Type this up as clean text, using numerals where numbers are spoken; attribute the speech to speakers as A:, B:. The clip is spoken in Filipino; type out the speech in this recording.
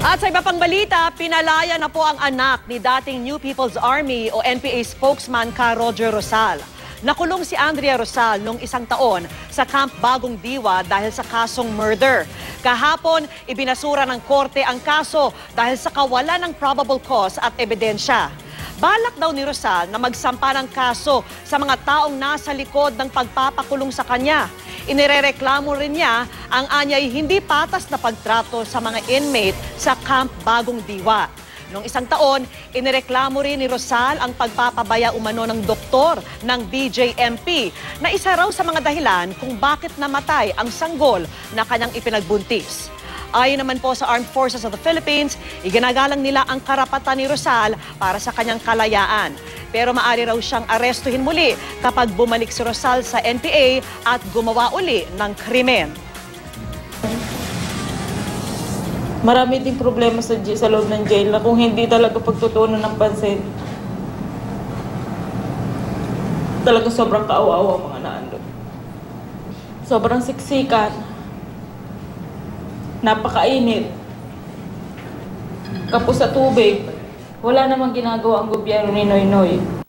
A: At sa iba pang balita, pinalaya na po ang anak ni dating New People's Army o NPA spokesman ka Roger Rosal. Nakulong si Andrea Rosal noong 1 taon sa Camp Bagong Diwa dahil sa kasong murder. Kahapon, ibinasura ng korte ang kaso dahil sa kawalan ng probable cause at ebidensya. Balak daw ni Rosal na magsampa ng kaso sa mga taong nasa likod ng pagpapakulong sa kanya. Inirereklamo rin niya ang anyay hindi patas na pagtrato sa mga inmate sa Camp Bagong Diwa. Noong 1 taon, inireklamo rin ni Rosal ang pagpapabaya umano ng doktor ng BJMP na isa raw sa mga dahilan kung bakit namatay ang sanggol na kanyang ipinagbuntis. Ayon naman po sa Armed Forces of the Philippines, iginagalang nila ang karapatan ni Rosal para sa kanyang kalayaan. Pero maaari raw siyang arestuhin muli kapag bumalik si Rosal sa NPA at gumawa uli ng krimen.
B: Marami ding problema sa loob ng jail na kung hindi talaga pagtutunan ng pansin. Talaga sobrang kaawa-awa mga naandun. Sobrang siksikan. Napakainit. Kapos sa tubig. Wala namang ginagawa ang gobyerno ni Noynoy.